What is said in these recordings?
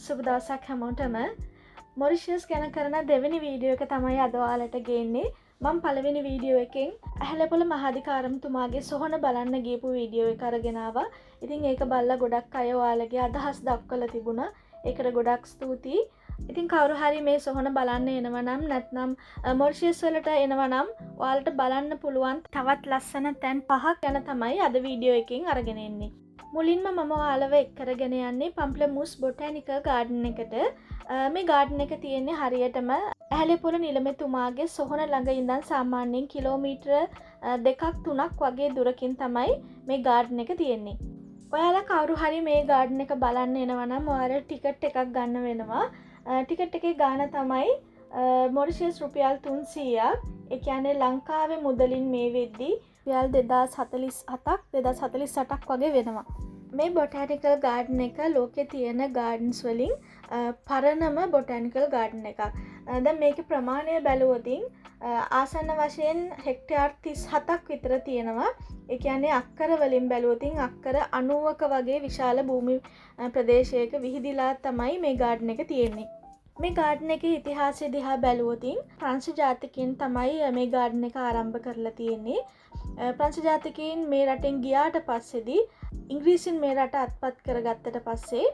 සුබ දවසක් හැමෝටම. මොරිෂියස් ගැන කරන දෙවෙනි වීඩියෝ එක තමයි අද ඔයාලට ගේන්නේ. මම පළවෙනි වීඩියෝ එකෙන් ඇහැලපොළ මහාධිකාරම්තුමාගේ සොහන බලන්න ගියපු වීඩියෝ එක අරගෙන ආවා. ඉතින් ඒක බලලා ගොඩක් අය ඔයාලගේ අදහස් දක්වලා තිබුණා. ඒකට ගොඩක් ස්තුතියි. ඉතින් කවුරු හරි මේ සොහන බලන්න එනවා නම් නැත්නම් මොරිෂියස් වලට එනවා නම් ඔයාලට බලන්න පුළුවන් තවත් ලස්සන තැන් 5ක් ගැන තමයි අද වීඩියෝ එකෙන් අරගෙන එන්නේ. මුලින්ම මම ඔයාලව එක්කරගෙන යන්නේ පම්ප්ලමුස් බොටැනිකල් ගාඩන් එකට. මේ ගාඩන් එක තියෙන්නේ හරියටම ඇහැලේපොළ නිලමේතුමාගේ සොහන ළඟ ඉඳන් සාමාන්‍යයෙන් කිලෝමීටර 2-3ක් වගේ දුරකින් තමයි මේ ගාඩන් එක තියෙන්නේ. ඔයාලා කවුරු හරි මේ ගාඩන් එක බලන්න එනවා නම් ඔයාලට ටිකට් එකක් ගන්න වෙනවා. ටිකට් එකේ ගාණ තමයි මොරිෂියස් රුපියල් 300ක්. ඒ කියන්නේ ලංකාවේ මුදලින් මේ වෙද්දී රුපියල් 2047ක් 2048ක් වගේ වෙනවා. මේ බොටැනිකල් ගාඩන් එක ලෝකේ තියෙන ගාඩන්ස් වලින් පරණම බොටැනිකල් ගාඩන් එකක්. දැන් මේකේ ප්‍රමාණය බැලුවොතින් ආසන්න වශයෙන් හෙක්ටයාර් 37ක් විතර තියෙනවා. ඒ කියන්නේ අක්කර වලින් බැලුවොතින් අක්කර 90ක වගේ විශාල භූමි ප්‍රදේශයක විහිදිලා තමයි මේ ගාඩන් එක තියෙන්නේ. මේ ගාඩන් එකේ ඉතිහාසය දිහා බැලුවොතින් ප්‍රංශ ජාතිකයන් තමයි මේ ගාඩන් එක ආරම්භ කරලා තියෙන්නේ. ප්‍රංශ ජාතිකයන් මේ රටෙන් ගියාට පස්සේදී ඉංග්‍රීසින් මේ රට අත්පත් කරගත්තට පස්සේ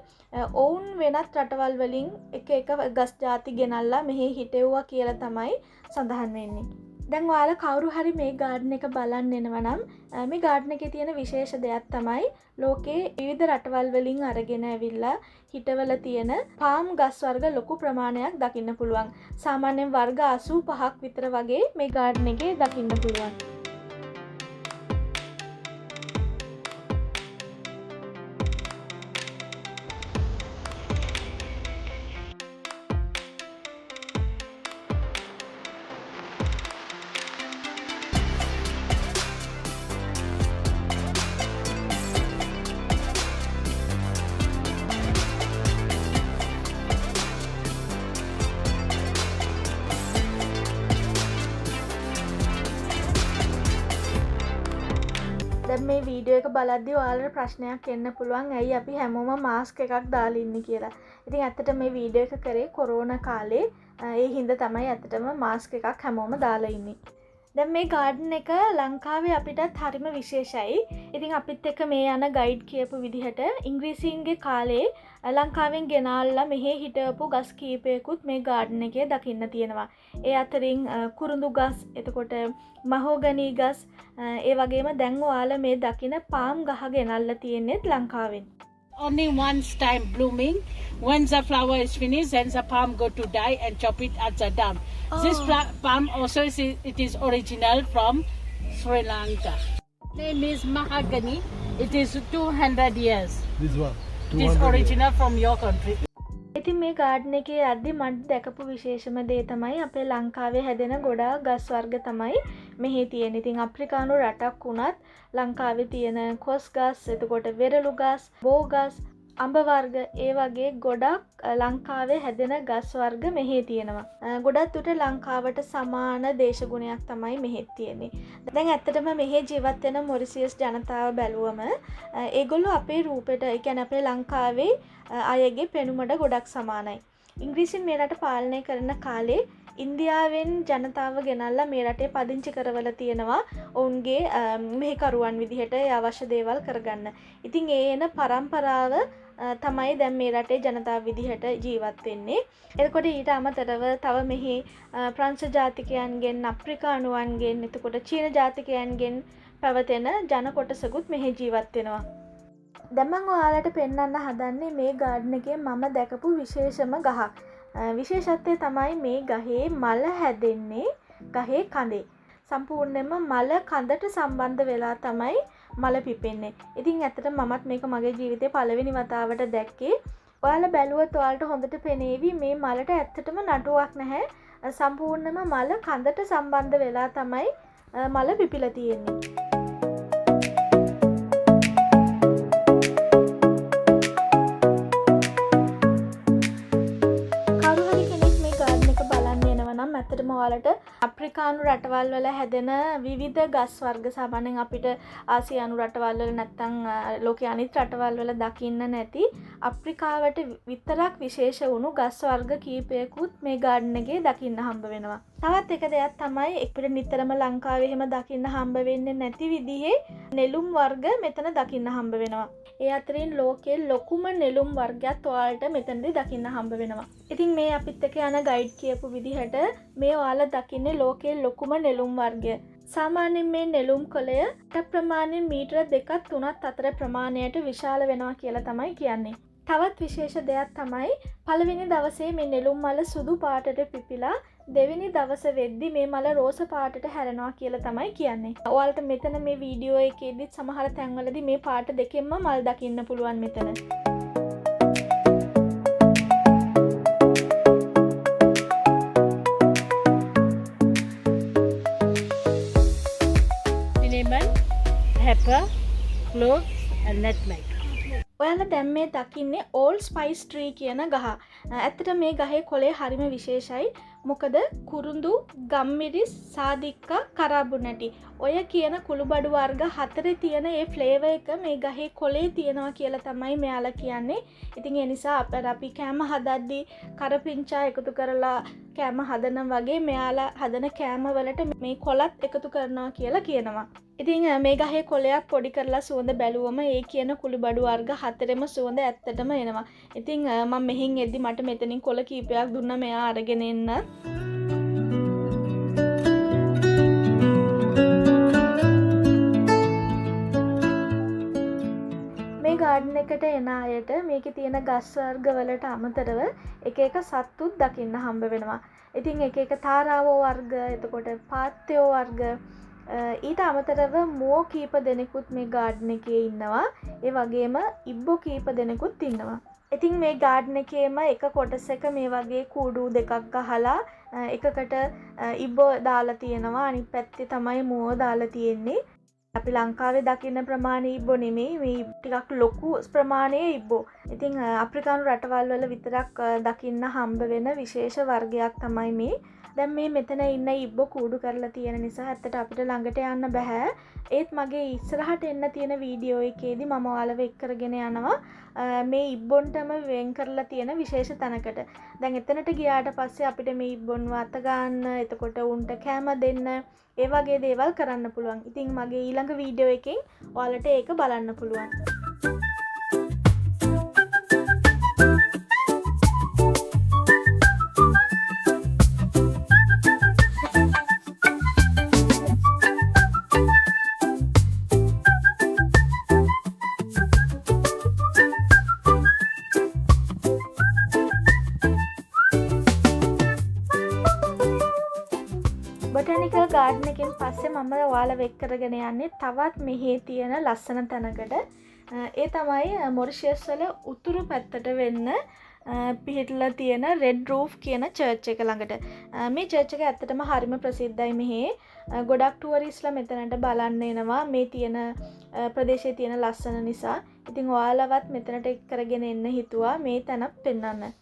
ඔවුන් වෙනත් රටවල් වලින් එක ගස් ජාති ගෙනල්ලා මෙහි හිටෙව්වා කියලා තමයි සඳහන් වෙන්නේ. දැන් ඔයාලා කවුරු හරි මේ ගාඩන් එක බලන්න එනවා නම් මේ ගාඩන් එකේ තියෙන විශේෂ දෙයක් තමයි ලෝකේ විවිධ රටවල් වලින් අරගෙන ඇවිල්ලා හිටවල තියෙන පාම් ගස් වර්ග ලොකු ප්‍රමාණයක් දකින්න පුළුවන්. සාමාන්‍යයෙන් වර්ග 85ක් විතර වගේ මේ ගාඩන් එකේ දකින්න පුළුවන්. දැන් මේ වීඩියෝ එක බලද්දී ඔයාලට ප්‍රශ්නයක් එන්න පුළුවන් ඇයි අපි හැමෝම මාස්ක් එකක් දාලා ඉන්නේ කියලා. ඉතින් ඇත්තට මේ වීඩියෝ එක කරේ කොරෝනා කාලේ. ඒ හින්දා තමයි ඇත්තටම මාස්ක් එකක් හැමෝම දාලා ඉන්නේ. දැන් මේ ගාඩන් එක ලංකාවේ අපිටත් හරිම විශේෂයි. ඉතින් අපිත් එක්ක මේ යන ගයිඩ් කියපු විදිහට ඉංග්‍රීසීන්ගේ කාලේ ලංකාවෙන් ගෙනාල්ලා මෙහි හිටවපු ගස් කීපයකුත් මේ ගාඩන් එකේ දකින්න තියෙනවා. ඒ අතරින් කුරුඳු ගස්, එතකොට මහෝගනී ගස්, ඒ වගේම දැන් ඔයාලා මේ දකින පාම් ගහ ගෙනල්ලා තියෙන්නේත් ලංකාවෙන්. Only once time blooming. Once the flower is finished, then the palm go to die and chop it at the dump. This palm also it is original from Sri Lanka. Name is mahogany. It is 200 years. This one. It is original from your country. ඉතින් මේ garden එකේ යද්දි මට දැකපු විශේෂම දේ තමයි අපේ ලංකාවේ හැදෙන ගොඩාක් ගස් වර්ග තමයි මෙහි තියෙන. ඉතින් අප්‍රිකානු රටක් වුණත් ලංකාවේ තියෙන කොස් ගස්, එතකොට වෙරළු ගස්, බෝ ගස්, අඹ වර්ග ඒ වගේ ගොඩක් ලංකාවේ හැදෙන ගස් වර්ග මෙහි තියෙනවා. ගොඩක් දුරට ලංකාවට සමාන දේශගුණයක් තමයි මෙහෙත් තියෙන්නේ. දැන් ඇත්තටම මෙහි ජීවත් වෙන මොරිෂියස් ජනතාව බැලුවම ඒගොල්ලෝ අපේ රූපෙට, ඒ කියන්නේ අපේ ලංකාවේ අයගේ පෙනුමට ගොඩක් සමානයි. ඉංග්‍රීසින් මේ රට පාලනය කරන කාලේ ඉන්දියාවෙන් ජනතාව ගෙනල්ලා මේ රටේ පදිංචි කරවලා තියෙනවා ඔවුන්ගේ මෙහෙකරුවන් විදිහට අවශ්‍ය දේවල් කරගන්න. ඉතින් ඒ එන පරම්පරාව තමයි දැන් මේ රටේ ජනතාව විදිහට ජීවත් වෙන්නේ. එතකොට ඊට අමතරව තව මෙහි ප්‍රංශ ජාතිකයන්ගෙන්, අප්‍රිකානුවන්ගෙන්, එතකොට චීන ජාතිකයන්ගෙන් පැවතෙන ජන කොටසකුත් මෙහි ජීවත් වෙනවා. දැන් මම ඔයාලට පෙන්වන්න හදන්නේ මේ ගාඩන් එකේ මම දැකපු විශේෂම ගහක්. විශේෂත්වය තමයි මේ ගහේ මල හැදෙන්නේ ගහේ කඳේ. සම්පූර්ණයෙන්ම මල කඳට සම්බන්ධ වෙලා තමයි මල පිපෙන්නේ. ඉතින් ඇත්තටම මමත් මේක මගේ ජීවිතේ පළවෙනි වතාවට දැක්කේ. ඔයාලා බැලුවොත් ඔයාලට හොඳට පෙනේවි මේ මලට ඇත්තටම නටුවක් නැහැ. සම්පූර්ණයෙන්ම මල කඳට සම්බන්ධ වෙලා තමයි මල පිපිලා තියෙන්නේ. ඇත්තටම ඔයාලට අප්‍රිකානු රටවල් වල හැදෙන විවිධ ගස් වර්ග සාමාන්‍යයෙන් අපිට ආසියානු රටවල් වල නැත්තම් ලෝකයේ අනිත් රටවල් වල දකින්න නැති අප්‍රිකාවට විතරක් විශේෂ වුණු ගස් වර්ග කීපයකුත් මේ ගාඩන් එකේ දකින්න හම්බ වෙනවා. තවත් එක දෙයක් තමයි අපිට නිතරම ලංකාවේ එහෙම දකින්න හම්බ වෙන්නේ නැති විදිහේ නෙළුම් වර්ග මෙතන දකින්න හම්බ වෙනවා. ඒ අතරින් ලෝකයේ ලොකුම නෙළුම් වර්ගයක් ඔයාලට මෙතනදී දකින්න හම්බ වෙනවා. ඉතින් මේ අපිත් එක්ක යන ගයිඩ් කියපු විදිහට මේ ඔයාලා දකින්නේ ලෝකයේ ලොකුම නෙළුම් වර්ගය. සාමාන්‍යයෙන් මේ නෙළුම් කොළය ප්‍රමාණයෙන් මීටර 2ක් 3ක් අතර ප්‍රමාණයට විශාල වෙනවා කියලා තමයි කියන්නේ. තවත් විශේෂ දෙයක් තමයි පළවෙනි දවසේ මේ නෙළුම් මල සුදු පාටට පිපිලා දෙවෙනි දවස වෙද්දි මේ මල රෝස පාටට හැරෙනවා කියලා තමයි කියන්නේ. ඔයාලට මෙතන මේ වීඩියෝ එකේදී සමහර තැන්වලදී මේ පාට දෙකෙන්ම මල් දකින්න පුළුවන් මෙතන. Cinnamon, pepper, cloves and nutmeg. ඔයාලා දැන් මේ දකින්නේ ඕල් ස්පයිස් ට්‍රී කියන ගහ. ඇත්තට මේ ගහේ කොළේ හරිම විශේෂයි. මොකද කුරුඳු, ගම්මිරිස්, සාදික්කා, කරාබු නැටි ඔය කියන කුළුබඩු වර්ග 4 තියෙන ඒ ෆ්ලේවර් එක මේ ගහේ කොළේ තියෙනවා කියලා තමයි මෙයාලා කියන්නේ. ඉතින් ඒ නිසා අපි කෑම හදද්දී කරපිංචා එකතු කරලා කෑම හදන වගේ මෙයාලා හදන කෑම වලට මේ කොළත් එකතු කරනවා කියලා කියනවා. ඉතින් මේ ගහේ කොළයක් පොඩි කරලා සුවඳ බැලුවම ඒ කියන කුළුබඩු වර්ග 4ෙම සුවඳ ඇත්තටම එනවා. ඉතින් මම මෙහින් එද්දි මට මෙතනින් කොළ කීපයක් දුන්නා මෙයා අරගෙන එන්න. මේ ගාඩන් එකට එන අයට මේකේ තියෙන ගස් වර්ග වලට අමතරව එක එක සත්තුත් දකින්න හම්බ වෙනවා. ඉතින් එක එක තාරාවෝ වර්ග, එතකොට පාත්තයෝ වර්ග, ඊට අමතරව මෝ කීප දෙනෙකුත් මේ ගාඩන් එකේ ඉන්නවා. ඒ වගේම ඉබ්බෝ කීප දෙනෙකුත් ඉන්නවා. ඉතින් මේ ගාඩන් එකේම එක කොටසක මේ වගේ කූඩු දෙකක් ගහලා එකකට ඉබ්බෝ දාලා තියෙනවා. අනිත් පැත්තේ තමයි මෝ දාලා තියෙන්නේ. අපි ලංකාවේ දකින්න ප්‍රමාණය ඉබ්බෝ නෙමෙයි, මේ ටිකක් ලොකු ප්‍රමාණයේ ඉබ්බෝ. ඉතින් අප්‍රිකානු රටවල් වල විතරක් දකින්න හම්බ වෙන විශේෂ වර්ගයක් තමයි මේ. දැන් මේ මෙතන ඉන්න ඉබ්බෝ කූඩු කරලා තියෙන නිසා ඇත්තට අපිට ළඟට යන්න බෑ. ඒත් මගේ ඉස්සරහට එන්න තියෙන වීඩියෝ එකේදී මම ඔයාලව එක් කරගෙන යනවා මේ ඉබ්බොන්ටම වෙන් කරලා තියෙන විශේෂ තැනකට. දැන් එතනට ගියාට පස්සේ අපිට මේ ඉබ්බොන්ව අත ගන්න, එතකොට උන්ට කෑම දෙන්න, ඒ වගේ දේවල් කරන්න පුළුවන්. ඉතින් මගේ ඊළඟ වීඩියෝ එකෙන් ඔයාලට ඒක බලන්න පුළුවන්. බොටැනිකල් ගාඩන් එකෙන් පස්සේ මම ඔයාලව එක් කරගෙන යන්නේ තවත් මෙහි තියෙන ලස්සන තැනකට. ඒ තමයි මොරිෂියස් වල උතුරු පැත්තට වෙන්න පිහිටලා තියෙන රෙඩ් රූෆ් කියන චර්ච් එක ළඟට. මේ චර්ච් එක ඇත්තටම හරිම ප්‍රසිද්ධයි මෙහි. ගොඩක් ටුවරිස්ලා මෙතනට බලන්න එනවා මේ තියෙන ප්‍රදේශයේ තියෙන ලස්සන නිසා. ඉතින් ඔයාලවත් මෙතනට එක් කරගෙන එන්න හිතුවා මේ තැනක් පෙන්වන්න.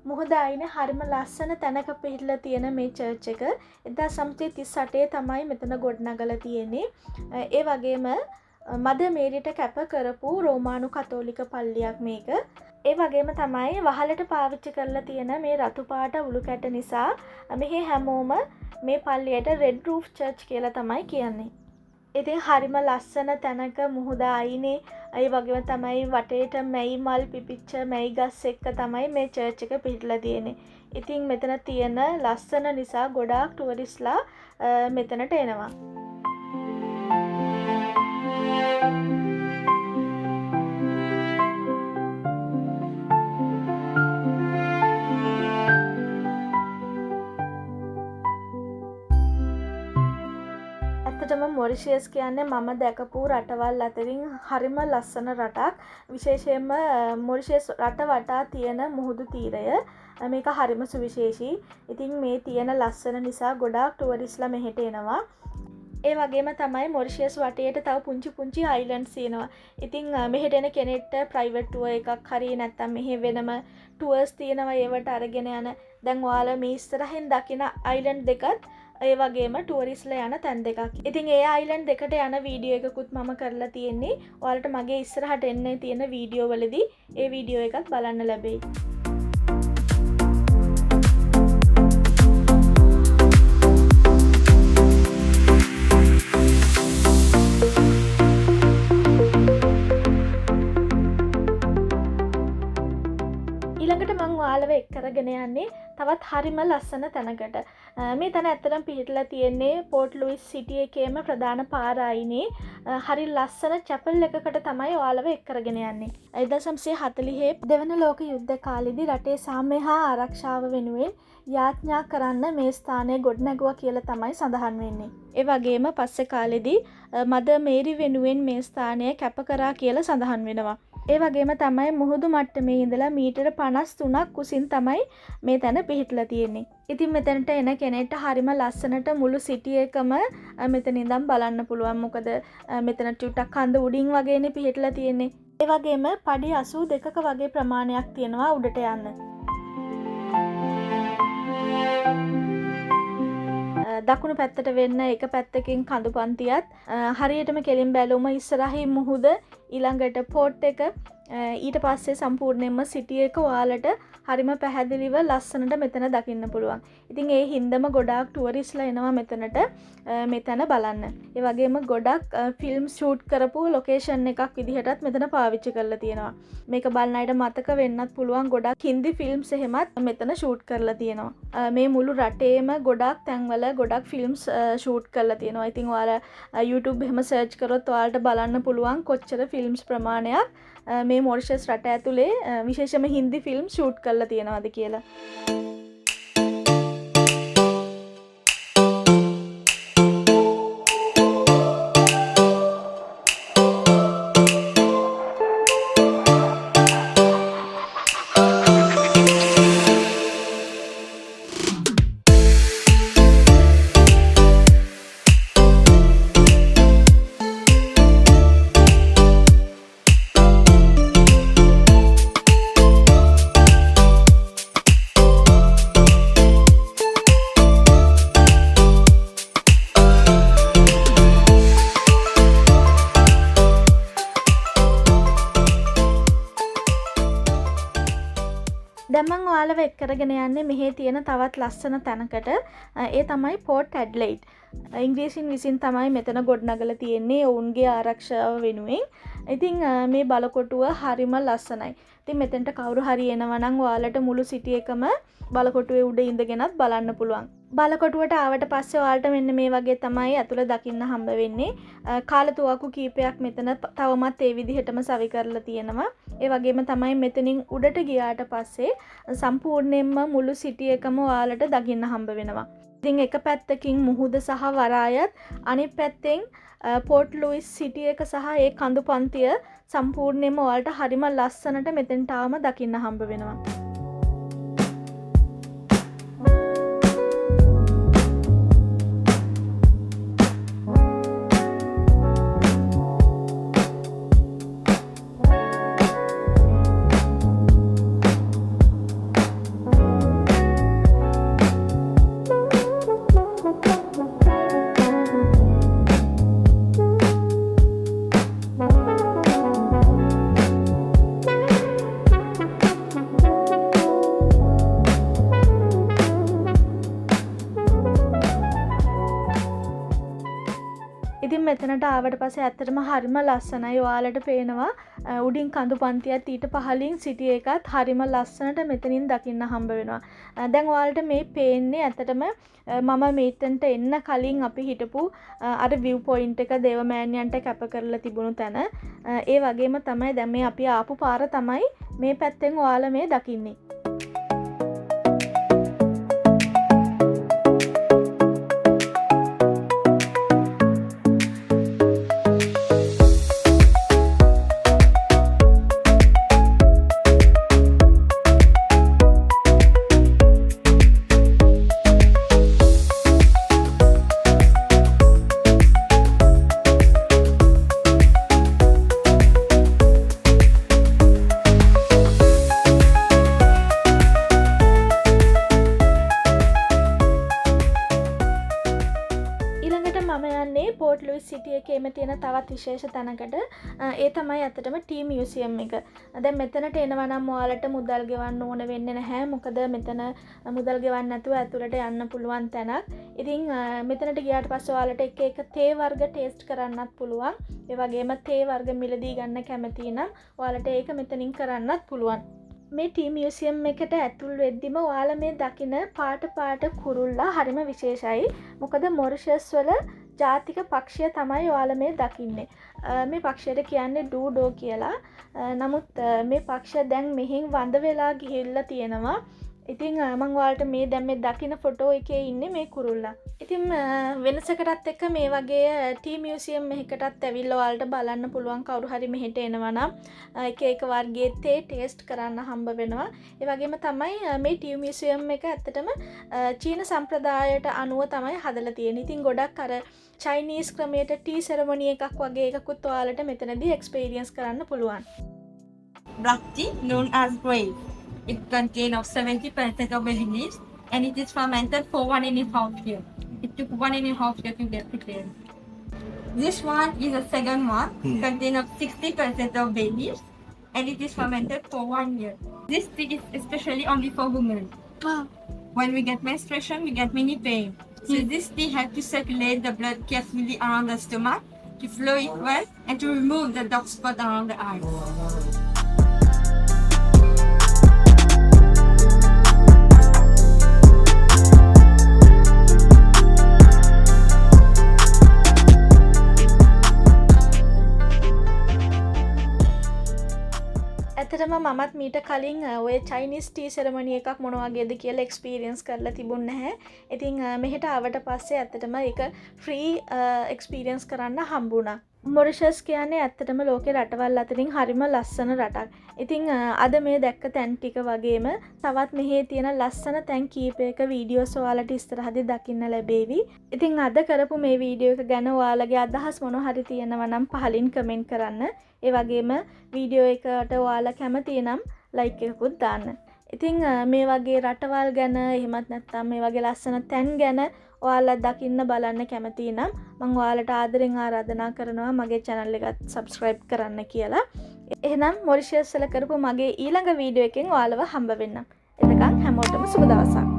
මුහුද අයිනේ හරිම ලස්සන තැනක පිහිටලා තියෙන මේ චර්ච් එක 1938 තමයි මෙතන ගොඩනගලා තියෙන්නේ. ඒ වගේම මද මේරිට කැප කරපු රෝමානු කතෝලික පල්ලියක් මේක. ඒ වගේම තමයි වහලට පාවිච්චි කරලා තියෙන මේ රතු පාට උළු කැට නිසා මෙහි හැමෝම මේ පල්ලියට රෙඩ් රූෆ් චර්ච් කියලා තමයි කියන්නේ. ඉතින් හරිම ලස්සන තැනක මුහුද අයිනේ. ඒ වගේම තමයි වටේට මැයි මල් පිපිච්ච මැයි ගස් එක්ක තමයි මේ චර්ච් එක පිහිටලා තියෙන්නේ. ඉතින් මෙතන තියෙන ලස්සන නිසා ගොඩාක් ටුවරිස්ලා මෙතනට එනවා. මොරිෂියස් කියන්නේ මම දැකපු රටවල් අතරින් හරිම ලස්සන රටක්. විශේෂයෙන්ම මොරිෂියස් රට වටා තියෙන මුහුදු තීරය මේක හරිම සුවිශේෂී. ඉතින් මේ තියෙන ලස්සන නිසා ගොඩාක් ටුවරිස්ලා මෙහෙට එනවා. ඒ වගේම තමයි මොරිෂියස් වටේට තව පුංචි පුංචි අයිලන්ඩ්ස් තියෙනවා. ඉතින් මෙහෙට එන කෙනෙක්ට ප්‍රයිවට් ටුවර් එකක් හරි නැත්නම් මෙහෙ වෙනම ටුවර්ස් තියෙනවා ඒවට අරගෙන යන. දැන් ඔයාලා මේ ඉස්සරහින් දකින අයිලන්ඩ් දෙකත් ඒ වගේම ටුවරිස්ලා යන තැන් දෙකක්. ඉතින් ඒ අයිලන්ඩ් දෙකට යන වීඩියෝ එකකුත් මම කරලා තියෙන්නේ. ඔයාලට මගේ ඉස්සරහට එන්න තියෙන වීඩියෝ වලදී ඒ වීඩියෝ එකත් බලන්න ලැබෙයි. ඊළඟට මං ඔයාලව එක්කරගෙන යන්නේ තවත් හරිම ලස්සන තැනකට. මේ තැන ඇත්තටම පිහිටලා තියෙන්නේ පෝට් ලුයිස් සිටි එකේම ප්‍රධාන පාර අයිනේ හරි ලස්සන චැපල් එකකට තමයි ඔයාලව එක්කරගෙන යන්නේ. 1940 දෙවන ලෝක යුද්ධ කාලෙදී රටේ සාමය හා ආරක්ෂාව වෙනුවෙන් යාඥා කරන්න මේ ස්ථානය ගොඩනැගුවා කියලා තමයි සඳහන් වෙන්නේ. ඒ වගේම පස්සේ කාලෙදී මදර් මේරි වෙනුවෙන් මේ ස්ථානය කැප කරා කියලා සඳහන් වෙනවා. ඒ වගේම තමයි මුහුදු මට්ටමේ ඉඳලා මීටර 53ක් උසින් තමයි මේ තැන පිහිටලා තියෙන්නේ. ඉතින් මෙතනට එන කෙනෙක්ට හරිම ලස්සනට මුළු සිටි එකම මෙතන ඉඳන් බලන්න පුළුවන්. මොකද මෙතන ටිකක් කඳ උඩින් වගේනේ පිහිටලා තියෙන්නේ. ඒ වගේම පඩි 82ක වගේ ප්‍රමාණයක් තියෙනවා උඩට යන්න. දකුණු පැත්තට වෙන්න එක පැත්තකින් කඳු පන්තියත් හරියටම කෙලින් බැලුම ඉස්සරහින් මුහුද ඊළඟට පෝට් එක ඊට පස්සේ සම්පූර්ණයෙන්ම සිටි එක ඔයාලට හරිම පැහැදිලිව ලස්සනට මෙතන දකින්න පුළුවන්. ඉතින් ඒ හින්දම ගොඩාක් ටුවරිස්ලා එනවා මෙතනට මෙතන බලන්න. ඒ වගේම ගොඩක් ෆිල්ම් ෂූට් කරපු ලොකේෂන් එකක් විදිහටත් මෙතන පාවිච්චි කරලා තියෙනවා. මේක බලන අයට මතක වෙන්නත් පුළුවන් ගොඩක් හින්දි ෆිල්ම්ස් එහෙමත් මෙතන ෂූට් කරලා තියෙනවා. මේ මුළු රටේම ගොඩක් තැන්වල ගොඩක් ෆිල්ම්ස් ෂූට් කරලා තියෙනවා. ඉතින් ඔයාලා YouTube එහෙම සර්ච් කරොත් ඔයාලට බලන්න පුළුවන් කොච්චර ෆිල්ම්ස් ප්‍රමාණයක් මේ මොරිෂස් රට ඇතුලේ විශේෂම හින්දි ෆිල්ම් ෂූට් කරලා තියෙනවාද කියලා. දැන් මම ඔයාලව එක්කරගෙන යන්නේ මෙහි තියෙන තවත් ලස්සන තැනකට. ඒ තමයි පෝට් ඇඩ්ලයිඩ්. ඉංග්‍රීසින් විසින් තමයි මෙතන ගොඩනගලා තියෙන්නේ ඔවුන්ගේ ආරක්ෂාව වෙනුවෙන්. ඉතින් මේ බලකොටුව හරිම ලස්සනයි. ඉතින් මෙතෙන්ට කවුරු හරි එනවා නම් ඔයාලට මුළු සිටි එකම බලකොටුවේ උඩ ඉඳගෙනත් බලන්න පුළුවන්. බලකොටුවට ආවට පස්සේ ඔයාලට මෙන්න මේ වගේ තමයි ඇතුළ දකින්න හම්බ වෙන්නේ. කාලතුවක්කු කීපයක් මෙතන තවමත් ඒ විදිහටම සවි කරලා තියෙනවා. ඒ වගේම තමයි මෙතනින් උඩට ගියාට පස්සේ සම්පූර්ණයෙන්ම මුළු සිටි එකම ඔයාලට දකින්න හම්බ වෙනවා. ඉතින් එක පැත්තකින් මුහුද සහ වරායත් අනිත් පැත්තෙන් පෝට් ලුයිස් සිටි එක සහ ඒ කඳු පන්තිය සම්පූර්ණයෙන්ම ඔයාලට හරිම ලස්සනට මෙතෙන්ට ආවම දකින්න හම්බ වෙනවා. ඉතින් මෙතනට ආවට පස්සේ ඇත්තටම හරිම ලස්සනයි. ඔයාලට පේනවා උඩින් කඳු පන්තියත් ඊට පහළින් සිටි එකත් හරිම ලස්සනට මෙතනින් දකින්න හම්බ වෙනවා. දැන් ඔයාලට මේ පේන්නේ ඇත්තටම මම මෙතනට එන්න කලින් අපි හිටපු අර view point එක දේවමෑණියන්ට කැප කරලා තිබුණු තැන. ඒ වගේම තමයි දැන් මේ අපි ආපු පාර තමයි මේ පැත්තෙන් ඔයාලා මේ දකින්නේ. සිටි එකේම තියෙන තවත් විශේෂ තැනකට ඒ තමයි ඇත්තටම ටී මියුසියම් එක. දැන් මෙතනට එනවා නම් ඔයාලට මුදල් ගෙවන්න ඕන වෙන්නේ නැහැ. මොකද මෙතන මුදල් ගෙවන්න නැතුව ඇතුළට යන්න පුළුවන් තැනක්. ඉතින් මෙතනට ගියාට පස්සේ ඔයාලට එක එක තේ වර්ග ටේස්ට් කරන්නත් පුළුවන්. ඒ වගේම තේ වර්ග මිලදී ගන්න කැමති නම් ඔයාලට ඒක මෙතනින් කරන්නත් පුළුවන්. මේ ටී මියුසියම් එකට ඇතුල් වෙද්දිම ඔයාලා මේ දකින පාට කුරුල්ලා හරිම විශේෂයි. මොකද මොරිෂස් වල ජාතික පක්ෂිය තමයි ඔයාලා මේ දකින්නේ. මේ පක්ෂයට කියන්නේ ඩූඩෝ කියලා. නමුත් මේ පක්ෂය දැන් මෙහින් වඳ වෙලා ගිහිල්ලා තියෙනවා. ඉතින් මම ඔයාලට මේ දැන් මේ දකින ෆොටෝ එකේ ඉන්නේ මේ කුරුල්ලා. ඉතින් වෙනසකටත් එක්ක මේ වගේ ටී මියුසියම් එකකටත් ඇවිල්ලා ඔයාලට බලන්න පුළුවන් කවුරු හරි මෙහෙට එනවා නම් එක එක වර්ගයේ තේ ටේස්ට් කරන්න හම්බ වෙනවා. ඒ වගේම තමයි මේ ටී මියුසියම් එක ඇත්තටම චීන සම්ප්‍රදායට අනුව තමයි හදලා තියෙන්නේ. ඉතින් ගොඩක් අර චයිනීස් ක්‍රමයට ටී සෙරමොනි එකක් වගේ එකකුත් ඔයාලට මෙතනදී එක්ස්පීරියන්ස් කරන්න පුළුවන්. Black tea known as brave. It contains of 70% of belly leaves and it is fermented for 1.5 years. It took 1.5 years to get prepared. This one is the second one, contains of 60% of bay leaves and it is fermented for 1 year. This tea is especially only for women. Wow. When we get menstruation, we get many pain. So this tea helps to circulate the blood carefully around the stomach, to flow it well and to remove the dark spot around the eyes. ඇත්තටම මමත් මීට කලින් ඔය Chinese T ceremony එකක් මොන වගේද කියලා experience කරලා තිබුණේ නැහැ. ඉතින් මෙහෙට ආවට පස්සේ ඇත්තටම ඒක ෆ්‍රී එක්ස්පීරියන්ස් කරන්න හම්බුණා. මොරිෂස් කියන්නේ ඇත්තටම ලෝකේ රටවල් අතරින් හරිම ලස්සන රටක්. ඉතින් අද මේ දැක්ක තැන් ටික වගේම තවත් මෙහි තියෙන ලස්සන තැන් කීපයක වීඩියෝස් ඔයාලට ඉස්සරහදී දකින්න ලැබේවි. ඉතින් අද කරපු මේ වීඩියෝ එක ගැන ඔයාලගේ අදහස් මොන හරි තියෙනවා නම් පහලින් කමෙන්ට් කරන්න. ඒ වගේම වීඩියෝ එකට ඔයාලා කැමති නම් ලයික් එකකුත් දාන්න. ඉතින් මේ වගේ රටවල් ගැන එහෙමත් නැත්නම් මේ වගේ ලස්සන තැන් ගැන ඔයාලා දකින්න බලන්න කැමති නම් මම ඔයාලට ආදරෙන් ආරාධනා කරනවා මගේ channel එකත් subscribe කරන්න කියලා. එහෙනම් මොරිෂස් වල කරපු මගේ ඊළඟ වීඩියෝ එකෙන් ඔයාලව හම්බ වෙන්නම්. එතකන් හැමෝටම සුබ දවසක්.